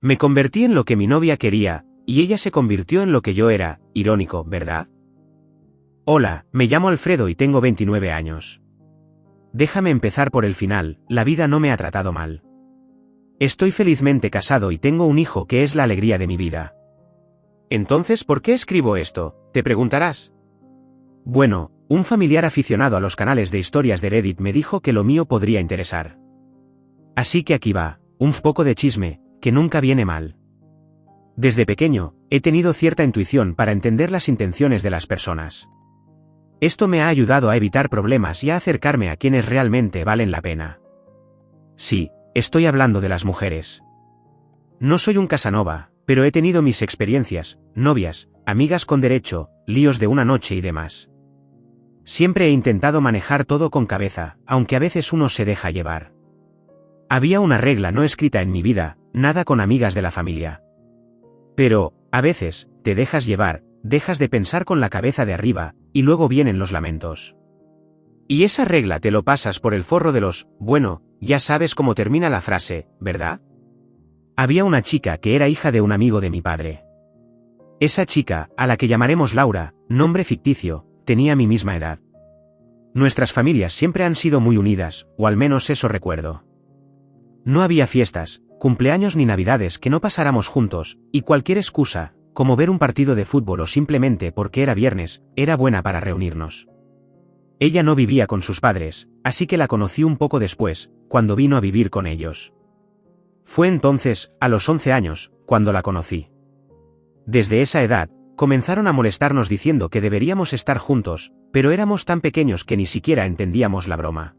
Me convertí en lo que mi novia quería, y ella se convirtió en lo que yo era, irónico, ¿verdad? Hola, me llamo Alfredo y tengo 29 años. Déjame empezar por el final, la vida no me ha tratado mal. Estoy felizmente casado y tengo un hijo que es la alegría de mi vida. Entonces, ¿por qué escribo esto?, te preguntarás. Bueno, un familiar aficionado a los canales de historias de Reddit me dijo que lo mío podría interesar. Así que aquí va, un poco de chisme, que nunca viene mal. Desde pequeño, he tenido cierta intuición para entender las intenciones de las personas. Esto me ha ayudado a evitar problemas y a acercarme a quienes realmente valen la pena. Sí, estoy hablando de las mujeres. No soy un Casanova, pero he tenido mis experiencias, novias, amigas con derecho, líos de una noche y demás. Siempre he intentado manejar todo con cabeza, aunque a veces uno se deja llevar. Había una regla no escrita en mi vida, nada con amigas de la familia. Pero, a veces, te dejas llevar, dejas de pensar con la cabeza de arriba, y luego vienen los lamentos. Y esa regla te lo pasas por el forro de los, bueno, ya sabes cómo termina la frase, ¿verdad? Había una chica que era hija de un amigo de mi padre. Esa chica, a la que llamaremos Laura, nombre ficticio, tenía mi misma edad. Nuestras familias siempre han sido muy unidas, o al menos eso recuerdo. No había fiestas, cumpleaños ni navidades que no pasáramos juntos, y cualquier excusa, como ver un partido de fútbol o simplemente porque era viernes, era buena para reunirnos. Ella no vivía con sus padres, así que la conocí un poco después, cuando vino a vivir con ellos. Fue entonces, a los 11 años, cuando la conocí. Desde esa edad, comenzaron a molestarnos diciendo que deberíamos estar juntos, pero éramos tan pequeños que ni siquiera entendíamos la broma.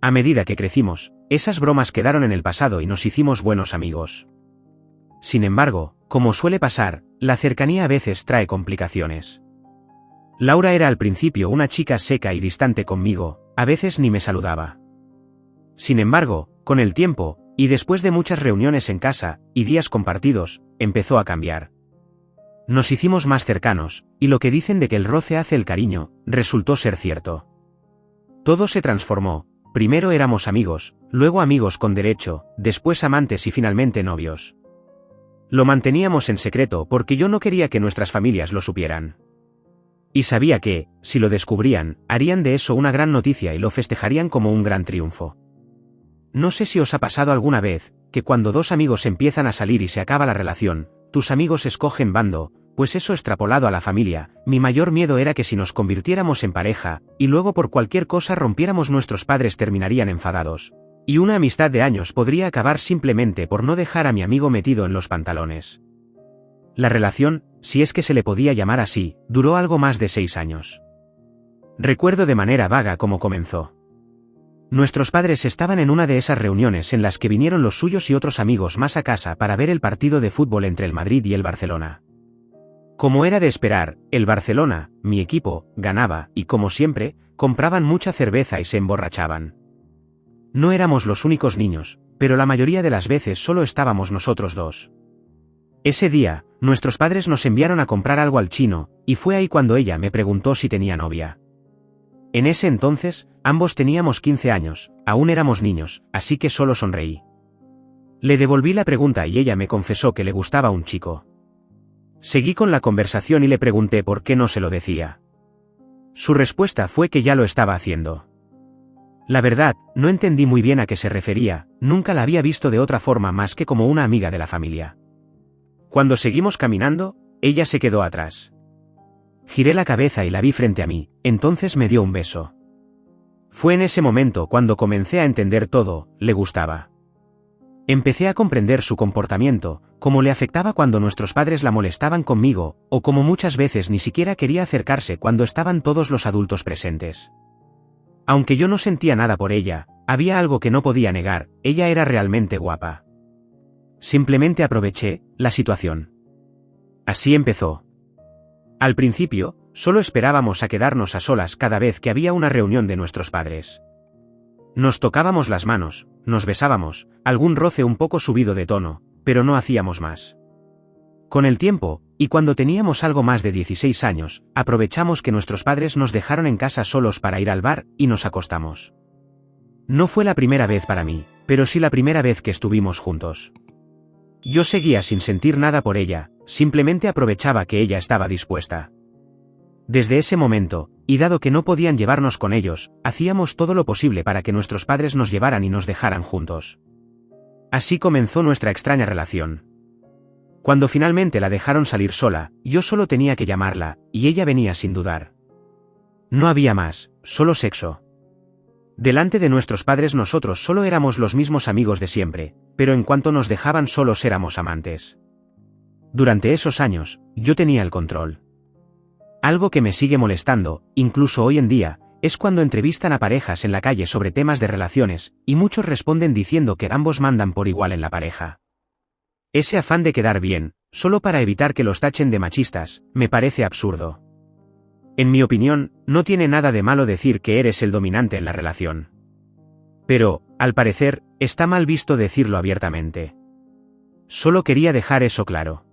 A medida que crecimos, esas bromas quedaron en el pasado y nos hicimos buenos amigos. Sin embargo, como suele pasar, la cercanía a veces trae complicaciones. Laura era al principio una chica seca y distante conmigo, a veces ni me saludaba. Sin embargo, con el tiempo, y después de muchas reuniones en casa, y días compartidos, empezó a cambiar. Nos hicimos más cercanos, y lo que dicen de que el roce hace el cariño, resultó ser cierto. Todo se transformó, primero éramos amigos, luego amigos con derecho, después amantes y finalmente novios. Lo manteníamos en secreto porque yo no quería que nuestras familias lo supieran. Y sabía que, si lo descubrían, harían de eso una gran noticia y lo festejarían como un gran triunfo. No sé si os ha pasado alguna vez, que cuando dos amigos empiezan a salir y se acaba la relación, tus amigos escogen bando, pues eso extrapolado a la familia, mi mayor miedo era que si nos convirtiéramos en pareja, y luego por cualquier cosa rompiéramos nuestros padres terminarían enfadados. Y una amistad de años podría acabar simplemente por no dejar a mi amigo metido en los pantalones. La relación, si es que se le podía llamar así, duró algo más de 6 años. Recuerdo de manera vaga cómo comenzó. Nuestros padres estaban en una de esas reuniones en las que vinieron los suyos y otros amigos más a casa para ver el partido de fútbol entre el Madrid y el Barcelona. Como era de esperar, el Barcelona, mi equipo, ganaba, y como siempre, compraban mucha cerveza y se emborrachaban. No éramos los únicos niños, pero la mayoría de las veces solo estábamos nosotros dos. Ese día, nuestros padres nos enviaron a comprar algo al chino, y fue ahí cuando ella me preguntó si tenía novia. En ese entonces, ambos teníamos 15 años, aún éramos niños, así que solo sonreí. Le devolví la pregunta y ella me confesó que le gustaba un chico. Seguí con la conversación y le pregunté por qué no se lo decía. Su respuesta fue que ya lo estaba haciendo. La verdad, no entendí muy bien a qué se refería, nunca la había visto de otra forma más que como una amiga de la familia. Cuando seguimos caminando, ella se quedó atrás. Giré la cabeza y la vi frente a mí, entonces me dio un beso. Fue en ese momento cuando comencé a entender todo, le gustaba. Empecé a comprender su comportamiento, cómo le afectaba cuando nuestros padres la molestaban conmigo, o cómo muchas veces ni siquiera quería acercarse cuando estaban todos los adultos presentes. Aunque yo no sentía nada por ella, había algo que no podía negar, ella era realmente guapa. Simplemente aproveché la situación. Así empezó. Al principio, solo esperábamos a quedarnos a solas cada vez que había una reunión de nuestros padres. Nos tocábamos las manos, nos besábamos, algún roce un poco subido de tono, pero no hacíamos más. Con el tiempo, y cuando teníamos algo más de 16 años, aprovechamos que nuestros padres nos dejaron en casa solos para ir al bar, y nos acostamos. No fue la primera vez para mí, pero sí la primera vez que estuvimos juntos. Yo seguía sin sentir nada por ella, simplemente aprovechaba que ella estaba dispuesta. Desde ese momento, y dado que no podían llevarnos con ellos, hacíamos todo lo posible para que nuestros padres nos llevaran y nos dejaran juntos. Así comenzó nuestra extraña relación. Cuando finalmente la dejaron salir sola, yo solo tenía que llamarla, y ella venía sin dudar. No había más, solo sexo. Delante de nuestros padres nosotros solo éramos los mismos amigos de siempre, pero en cuanto nos dejaban solos éramos amantes. Durante esos años, yo tenía el control. Algo que me sigue molestando, incluso hoy en día, es cuando entrevistan a parejas en la calle sobre temas de relaciones, y muchos responden diciendo que ambos mandan por igual en la pareja. Ese afán de quedar bien, solo para evitar que los tachen de machistas, me parece absurdo. En mi opinión, no tiene nada de malo decir que eres el dominante en la relación. Pero, al parecer, está mal visto decirlo abiertamente. Solo quería dejar eso claro.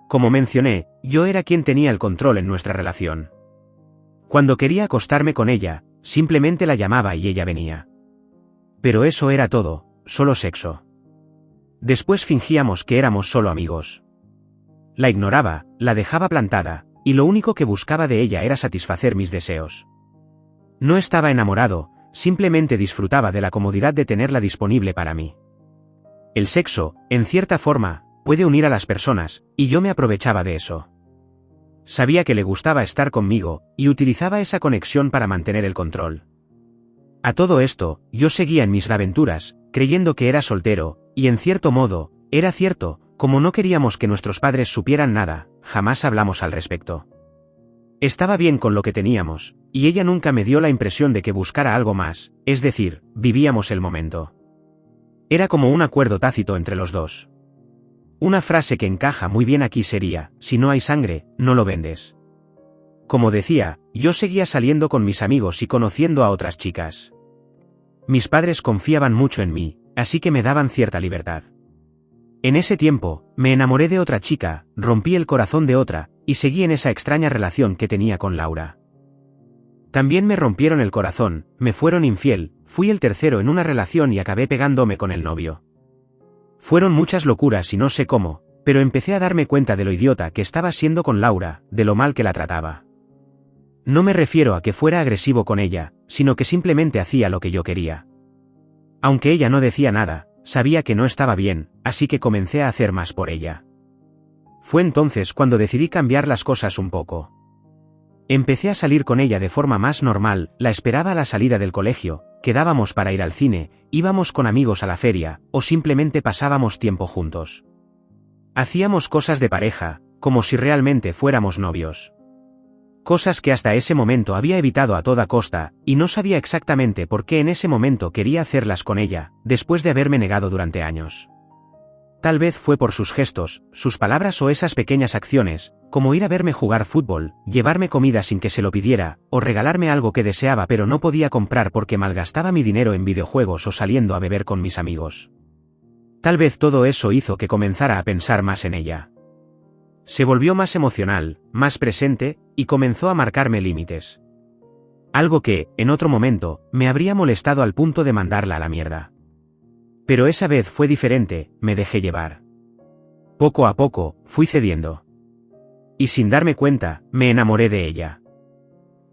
Como mencioné, yo era quien tenía el control en nuestra relación. Cuando quería acostarme con ella, simplemente la llamaba y ella venía. Pero eso era todo, solo sexo. Después fingíamos que éramos solo amigos. La ignoraba, la dejaba plantada, y lo único que buscaba de ella era satisfacer mis deseos. No estaba enamorado, simplemente disfrutaba de la comodidad de tenerla disponible para mí. El sexo, en cierta forma, puede unir a las personas, y yo me aprovechaba de eso. Sabía que le gustaba estar conmigo, y utilizaba esa conexión para mantener el control. A todo esto, yo seguía en mis aventuras, creyendo que era soltero, y en cierto modo, era cierto, como no queríamos que nuestros padres supieran nada, jamás hablamos al respecto. Estaba bien con lo que teníamos, y ella nunca me dio la impresión de que buscara algo más, es decir, vivíamos el momento. Era como un acuerdo tácito entre los dos. Una frase que encaja muy bien aquí sería, si no hay sangre, no lo vendes. Como decía, yo seguía saliendo con mis amigos y conociendo a otras chicas. Mis padres confiaban mucho en mí, así que me daban cierta libertad. En ese tiempo, me enamoré de otra chica, rompí el corazón de otra, y seguí en esa extraña relación que tenía con Laura. También me rompieron el corazón, me fueron infiel, fui el tercero en una relación y acabé pegándome con el novio. Fueron muchas locuras y no sé cómo, pero empecé a darme cuenta de lo idiota que estaba siendo con Laura, de lo mal que la trataba. No me refiero a que fuera agresivo con ella, sino que simplemente hacía lo que yo quería. Aunque ella no decía nada, sabía que no estaba bien, así que comencé a hacer más por ella. Fue entonces cuando decidí cambiar las cosas un poco. Empecé a salir con ella de forma más normal, la esperaba a la salida del colegio, quedábamos para ir al cine, íbamos con amigos a la feria, o simplemente pasábamos tiempo juntos. Hacíamos cosas de pareja, como si realmente fuéramos novios. Cosas que hasta ese momento había evitado a toda costa, y no sabía exactamente por qué en ese momento quería hacerlas con ella, después de haberme negado durante años. Tal vez fue por sus gestos, sus palabras o esas pequeñas acciones, como ir a verme jugar fútbol, llevarme comida sin que se lo pidiera, o regalarme algo que deseaba pero no podía comprar porque malgastaba mi dinero en videojuegos o saliendo a beber con mis amigos. Tal vez todo eso hizo que comenzara a pensar más en ella. Se volvió más emocional, más presente, y comenzó a marcarme límites. Algo que, en otro momento, me habría molestado al punto de mandarla a la mierda. Pero esa vez fue diferente, me dejé llevar. Poco a poco, fui cediendo. Y sin darme cuenta, me enamoré de ella.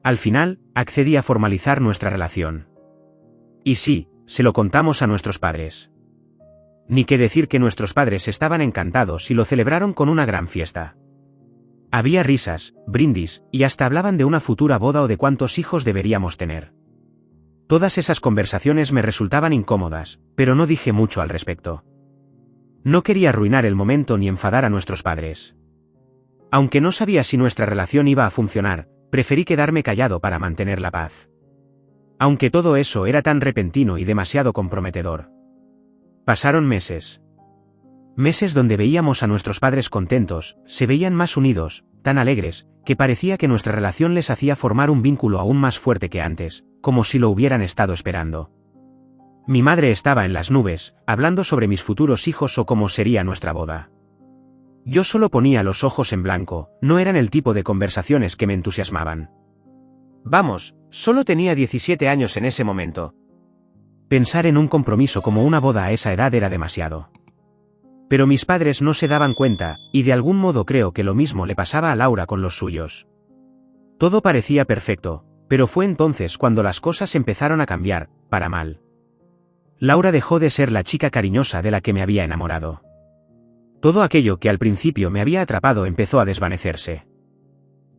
Al final, accedí a formalizar nuestra relación. Y sí, se lo contamos a nuestros padres. Ni que decir que nuestros padres estaban encantados y lo celebraron con una gran fiesta. Había risas, brindis, y hasta hablaban de una futura boda o de cuántos hijos deberíamos tener. Todas esas conversaciones me resultaban incómodas, pero no dije mucho al respecto. No quería arruinar el momento ni enfadar a nuestros padres. Aunque no sabía si nuestra relación iba a funcionar, preferí quedarme callado para mantener la paz. Aunque todo eso era tan repentino y demasiado comprometedor. Pasaron meses. Meses donde veíamos a nuestros padres contentos, se veían más unidos, tan alegres, que parecía que nuestra relación les hacía formar un vínculo aún más fuerte que antes, como si lo hubieran estado esperando. Mi madre estaba en las nubes, hablando sobre mis futuros hijos o cómo sería nuestra boda. Yo solo ponía los ojos en blanco, no eran el tipo de conversaciones que me entusiasmaban. Vamos, solo tenía 17 años en ese momento. Pensar en un compromiso como una boda a esa edad era demasiado. Pero mis padres no se daban cuenta, y de algún modo creo que lo mismo le pasaba a Laura con los suyos. Todo parecía perfecto, pero fue entonces cuando las cosas empezaron a cambiar, para mal. Laura dejó de ser la chica cariñosa de la que me había enamorado. Todo aquello que al principio me había atrapado empezó a desvanecerse.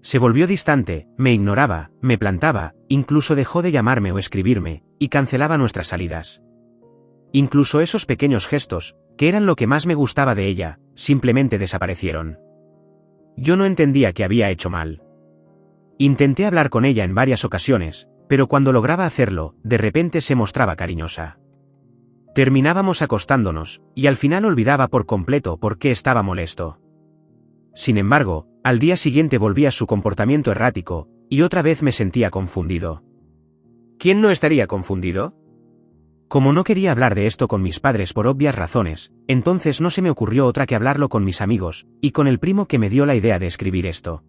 Se volvió distante, me ignoraba, me plantaba, incluso dejó de llamarme o escribirme, y cancelaba nuestras salidas. Incluso esos pequeños gestos, que eran lo que más me gustaba de ella, simplemente desaparecieron. Yo no entendía que había hecho mal. Intenté hablar con ella en varias ocasiones, pero cuando lograba hacerlo, de repente se mostraba cariñosa. Terminábamos acostándonos, y al final olvidaba por completo por qué estaba molesto. Sin embargo, al día siguiente volvía su comportamiento errático, y otra vez me sentía confundido. ¿Quién no estaría confundido? Como no quería hablar de esto con mis padres por obvias razones, entonces no se me ocurrió otra que hablarlo con mis amigos, y con el primo que me dio la idea de escribir esto.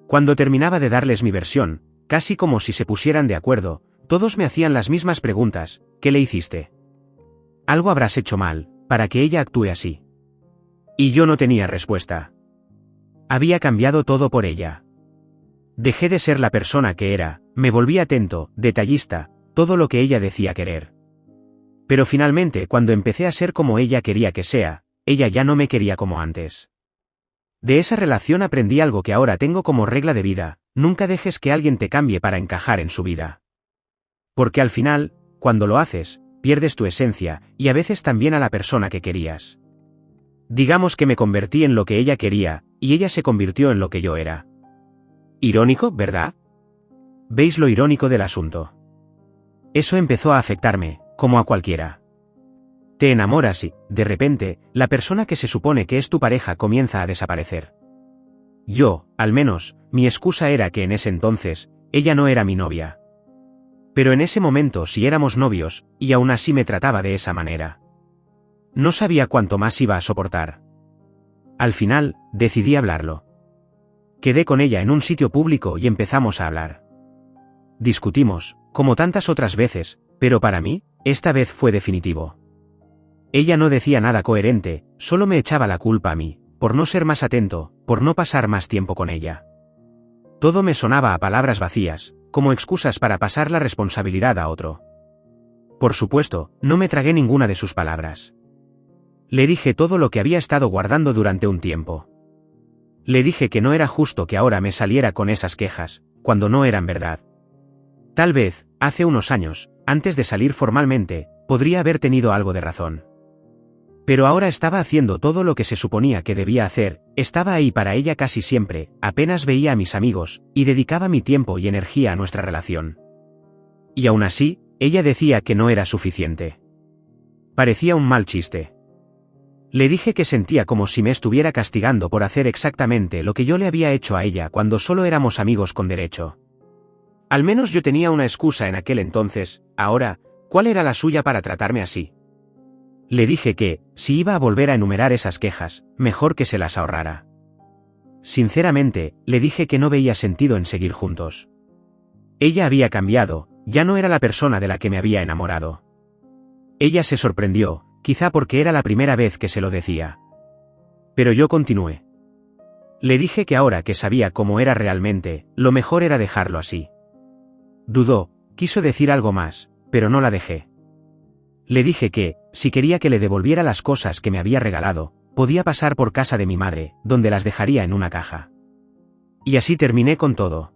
Cuando terminaba de darles mi versión, casi como si se pusieran de acuerdo, todos me hacían las mismas preguntas: ¿qué le hiciste? Algo habrás hecho mal, para que ella actúe así. Y yo no tenía respuesta. Había cambiado todo por ella. Dejé de ser la persona que era, me volví atento, detallista, todo lo que ella decía querer. Pero finalmente, cuando empecé a ser como ella quería que sea, ella ya no me quería como antes. De esa relación aprendí algo que ahora tengo como regla de vida: nunca dejes que alguien te cambie para encajar en su vida. Porque al final, cuando lo haces, pierdes tu esencia, y a veces también a la persona que querías. Digamos que me convertí en lo que ella quería, y ella se convirtió en lo que yo era. Irónico, ¿verdad? ¿Veis lo irónico del asunto? Eso empezó a afectarme, como a cualquiera. Te enamoras y, de repente, la persona que se supone que es tu pareja comienza a desaparecer. Yo, al menos, mi excusa era que en ese entonces, ella no era mi novia. Pero en ese momento sí éramos novios, y aún así me trataba de esa manera. No sabía cuánto más iba a soportar. Al final, decidí hablarlo. Quedé con ella en un sitio público y empezamos a hablar. Discutimos, como tantas otras veces, pero para mí, esta vez fue definitivo. Ella no decía nada coherente, solo me echaba la culpa a mí, por no ser más atento, por no pasar más tiempo con ella. Todo me sonaba a palabras vacías, como excusas para pasar la responsabilidad a otro. Por supuesto, no me tragué ninguna de sus palabras. Le dije todo lo que había estado guardando durante un tiempo. Le dije que no era justo que ahora me saliera con esas quejas, cuando no eran verdad. Tal vez, hace unos años, antes de salir formalmente, podría haber tenido algo de razón. Pero ahora estaba haciendo todo lo que se suponía que debía hacer, estaba ahí para ella casi siempre, apenas veía a mis amigos, y dedicaba mi tiempo y energía a nuestra relación. Y aún así, ella decía que no era suficiente. Parecía un mal chiste. Le dije que sentía como si me estuviera castigando por hacer exactamente lo que yo le había hecho a ella cuando solo éramos amigos con derecho. Al menos yo tenía una excusa en aquel entonces, ahora, ¿cuál era la suya para tratarme así? Le dije que, si iba a volver a enumerar esas quejas, mejor que se las ahorrara. Sinceramente, le dije que no veía sentido en seguir juntos. Ella había cambiado, ya no era la persona de la que me había enamorado. Ella se sorprendió, quizá porque era la primera vez que se lo decía. Pero yo continué. Le dije que ahora que sabía cómo era realmente, lo mejor era dejarlo así. Dudó, quiso decir algo más, pero no la dejé. Le dije que, si quería que le devolviera las cosas que me había regalado, podía pasar por casa de mi madre, donde las dejaría en una caja. Y así terminé con todo.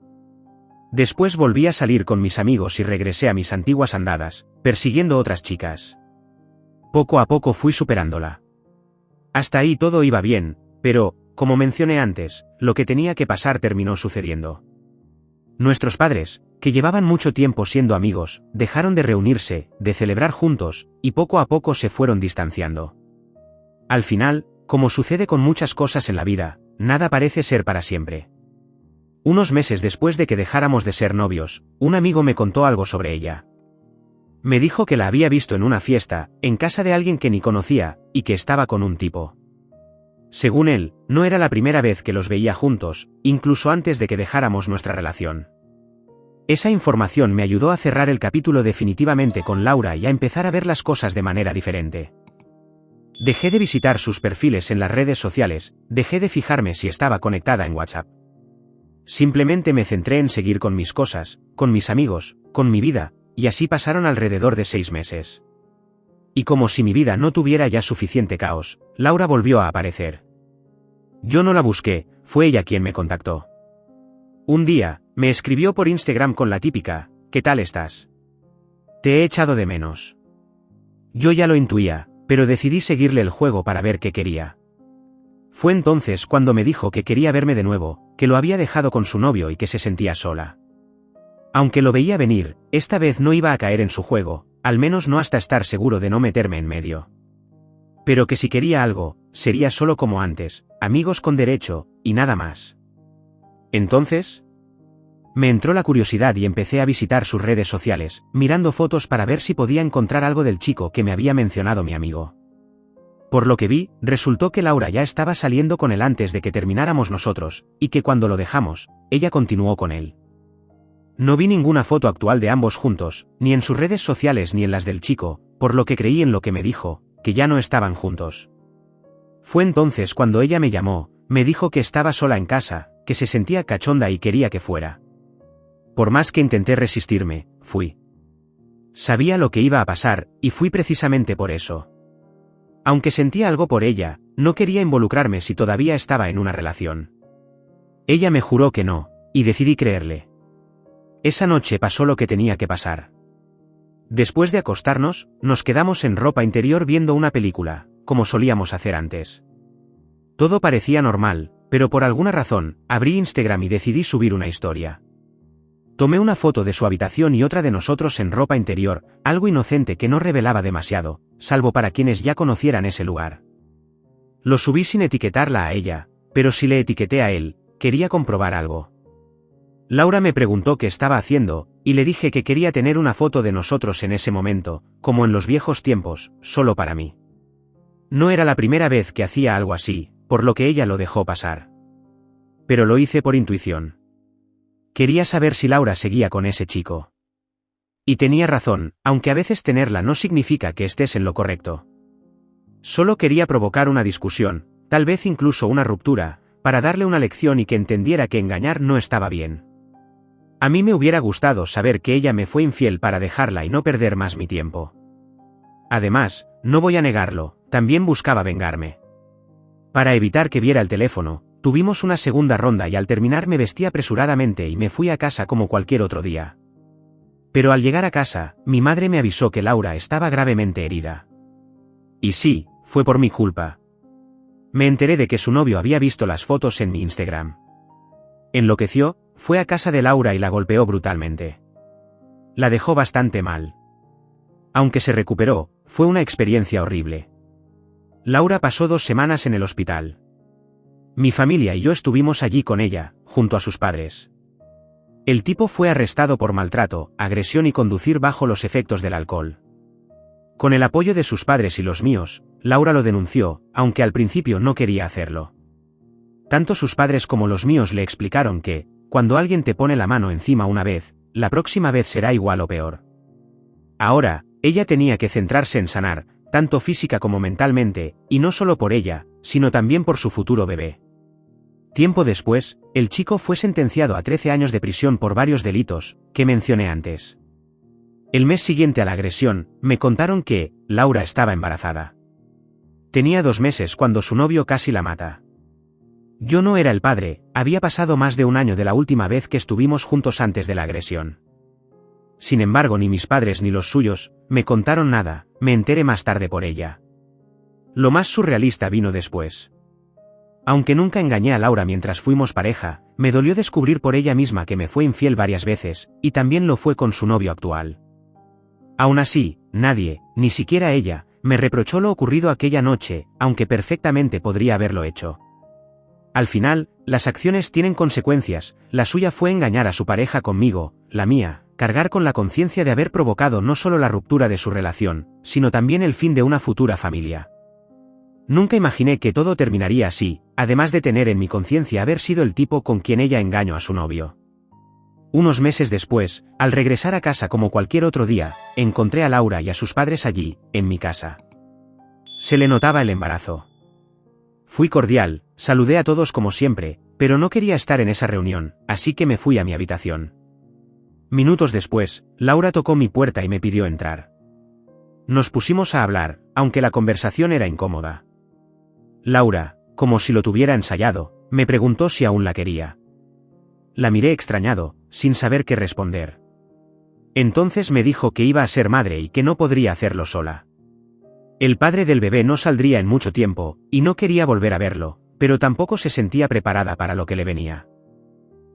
Después volví a salir con mis amigos y regresé a mis antiguas andadas, persiguiendo otras chicas. Poco a poco fui superándola. Hasta ahí todo iba bien, pero, como mencioné antes, lo que tenía que pasar terminó sucediendo. Nuestros padres, que llevaban mucho tiempo siendo amigos, dejaron de reunirse, de celebrar juntos, y poco a poco se fueron distanciando. Al final, como sucede con muchas cosas en la vida, nada parece ser para siempre. Unos meses después de que dejáramos de ser novios, un amigo me contó algo sobre ella. Me dijo que la había visto en una fiesta, en casa de alguien que ni conocía, y que estaba con un tipo. Según él, no era la primera vez que los veía juntos, incluso antes de que dejáramos nuestra relación. Esa información me ayudó a cerrar el capítulo definitivamente con Laura y a empezar a ver las cosas de manera diferente. Dejé de visitar sus perfiles en las redes sociales, dejé de fijarme si estaba conectada en WhatsApp. Simplemente me centré en seguir con mis cosas, con mis amigos, con mi vida, y así pasaron alrededor de 6 meses. Y como si mi vida no tuviera ya suficiente caos, Laura volvió a aparecer. Yo no la busqué, fue ella quien me contactó. Un día, me escribió por Instagram con la típica, ¿qué tal estás? Te he echado de menos. Yo ya lo intuía, pero decidí seguirle el juego para ver qué quería. Fue entonces cuando me dijo que quería verme de nuevo, que lo había dejado con su novio y que se sentía sola. Aunque lo veía venir, esta vez no iba a caer en su juego, al menos no hasta estar seguro de no meterme en medio. Pero que si quería algo, sería solo como antes, amigos con derecho, y nada más. Entonces, me entró la curiosidad y empecé a visitar sus redes sociales, mirando fotos para ver si podía encontrar algo del chico que me había mencionado mi amigo. Por lo que vi, resultó que Laura ya estaba saliendo con él antes de que termináramos nosotros, y que cuando lo dejamos, ella continuó con él. No vi ninguna foto actual de ambos juntos, ni en sus redes sociales ni en las del chico, por lo que creí en lo que me dijo, que ya no estaban juntos. Fue entonces cuando ella me llamó, me dijo que estaba sola en casa, que se sentía cachonda y quería que fuera. Por más que intenté resistirme, fui. Sabía lo que iba a pasar, y fui precisamente por eso. Aunque sentía algo por ella, no quería involucrarme si todavía estaba en una relación. Ella me juró que no, y decidí creerle. Esa noche pasó lo que tenía que pasar. Después de acostarnos, nos quedamos en ropa interior viendo una película, como solíamos hacer antes. Todo parecía normal, pero por alguna razón, abrí Instagram y decidí subir una historia. Tomé una foto de su habitación y otra de nosotros en ropa interior, algo inocente que no revelaba demasiado, salvo para quienes ya conocieran ese lugar. Lo subí sin etiquetarla a ella, pero si le etiqueté a él, quería comprobar algo. Laura me preguntó qué estaba haciendo, y le dije que quería tener una foto de nosotros en ese momento, como en los viejos tiempos, solo para mí. No era la primera vez que hacía algo así, por lo que ella lo dejó pasar. Pero lo hice por intuición. Quería saber si Laura seguía con ese chico. Y tenía razón, aunque a veces tenerla no significa que estés en lo correcto. Solo quería provocar una discusión, tal vez incluso una ruptura, para darle una lección y que entendiera que engañar no estaba bien. A mí me hubiera gustado saber que ella me fue infiel para dejarla y no perder más mi tiempo. Además, no voy a negarlo, también buscaba vengarme. Para evitar que viera el teléfono, tuvimos una segunda ronda y al terminar me vestí apresuradamente y me fui a casa como cualquier otro día. Pero al llegar a casa, mi madre me avisó que Laura estaba gravemente herida. Y sí, fue por mi culpa. Me enteré de que su novio había visto las fotos en mi Instagram. Enloqueció, fue a casa de Laura y la golpeó brutalmente. La dejó bastante mal. Aunque se recuperó, fue una experiencia horrible. Laura pasó 2 semanas en el hospital. Mi familia y yo estuvimos allí con ella, junto a sus padres. El tipo fue arrestado por maltrato, agresión y conducir bajo los efectos del alcohol. Con el apoyo de sus padres y los míos, Laura lo denunció, aunque al principio no quería hacerlo. Tanto sus padres como los míos le explicaron que, cuando alguien te pone la mano encima una vez, la próxima vez será igual o peor. Ahora, ella tenía que centrarse en sanar, tanto física como mentalmente, y no solo por ella, sino también por su futuro bebé. Tiempo después, el chico fue sentenciado a 13 años de prisión por varios delitos, que mencioné antes. El mes siguiente a la agresión, me contaron que, Laura estaba embarazada. Tenía 2 meses cuando su novio casi la mata. Yo no era el padre, había pasado más de 1 año de la última vez que estuvimos juntos antes de la agresión. Sin embargo, ni mis padres ni los suyos me contaron nada, me enteré más tarde por ella. Lo más surrealista vino después. Aunque nunca engañé a Laura mientras fuimos pareja, me dolió descubrir por ella misma que me fue infiel varias veces, y también lo fue con su novio actual. Aún así, nadie, ni siquiera ella, me reprochó lo ocurrido aquella noche, aunque perfectamente podría haberlo hecho. Al final, las acciones tienen consecuencias, la suya fue engañar a su pareja conmigo, la mía, cargar con la conciencia de haber provocado no solo la ruptura de su relación, sino también el fin de una futura familia. Nunca imaginé que todo terminaría así, además de tener en mi conciencia haber sido el tipo con quien ella engañó a su novio. Unos meses después, al regresar a casa como cualquier otro día, encontré a Laura y a sus padres allí, en mi casa. Se le notaba el embarazo. Fui cordial, saludé a todos como siempre, pero no quería estar en esa reunión, así que me fui a mi habitación. Minutos después, Laura tocó mi puerta y me pidió entrar. Nos pusimos a hablar, aunque la conversación era incómoda. Laura, como si lo tuviera ensayado, me preguntó si aún la quería. La miré extrañado, sin saber qué responder. Entonces me dijo que iba a ser madre y que no podría hacerlo sola. El padre del bebé no saldría en mucho tiempo, y no quería volver a verlo, pero tampoco se sentía preparada para lo que le venía.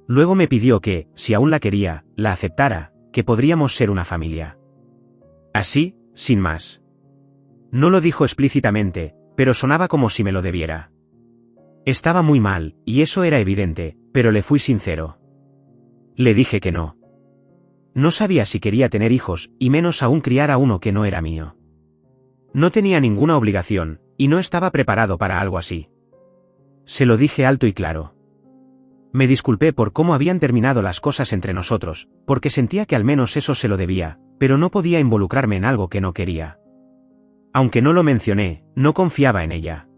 Luego me pidió que, si aún la quería, la aceptara, que podríamos ser una familia. Así, sin más. No lo dijo explícitamente, pero sonaba como si me lo debiera. Estaba muy mal, y eso era evidente, pero le fui sincero. Le dije que no. No sabía si quería tener hijos, y menos aún criar a uno que no era mío. No tenía ninguna obligación, y no estaba preparado para algo así. Se lo dije alto y claro. Me disculpé por cómo habían terminado las cosas entre nosotros, porque sentía que al menos eso se lo debía, pero no podía involucrarme en algo que no quería. Aunque no lo mencioné, no confiaba en ella.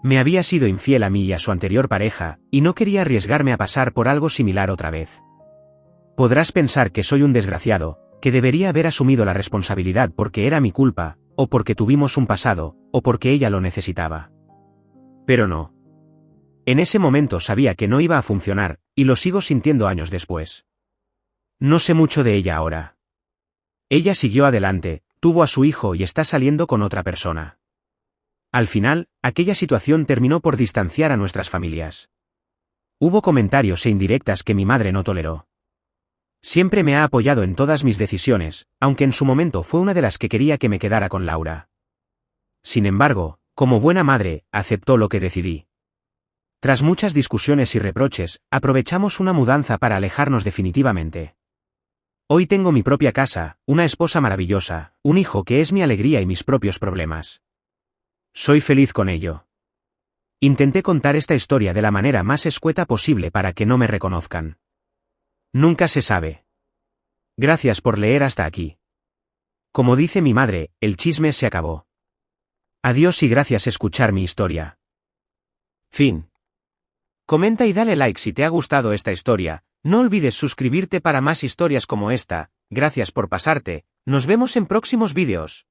Me había sido infiel a mí y a su anterior pareja, y no quería arriesgarme a pasar por algo similar otra vez. Podrás pensar que soy un desgraciado, que debería haber asumido la responsabilidad porque era mi culpa, o porque tuvimos un pasado, o porque ella lo necesitaba. Pero no. En ese momento sabía que no iba a funcionar, y lo sigo sintiendo años después. No sé mucho de ella ahora. Ella siguió adelante, tuvo a su hijo y está saliendo con otra persona. Al final, aquella situación terminó por distanciar a nuestras familias. Hubo comentarios e indirectas que mi madre no toleró. Siempre me ha apoyado en todas mis decisiones, aunque en su momento fue una de las que quería que me quedara con Laura. Sin embargo, como buena madre, aceptó lo que decidí. Tras muchas discusiones y reproches, aprovechamos una mudanza para alejarnos definitivamente. Hoy tengo mi propia casa, una esposa maravillosa, un hijo que es mi alegría y mis propios problemas. Soy feliz con ello. Intenté contar esta historia de la manera más escueta posible para que no me reconozcan. Nunca se sabe. Gracias por leer hasta aquí. Como dice mi madre, el chisme se acabó. Adiós y gracias escuchar mi historia. Fin. Comenta y dale like si te ha gustado esta historia, no olvides suscribirte para más historias como esta, gracias por pasarte, nos vemos en próximos vídeos.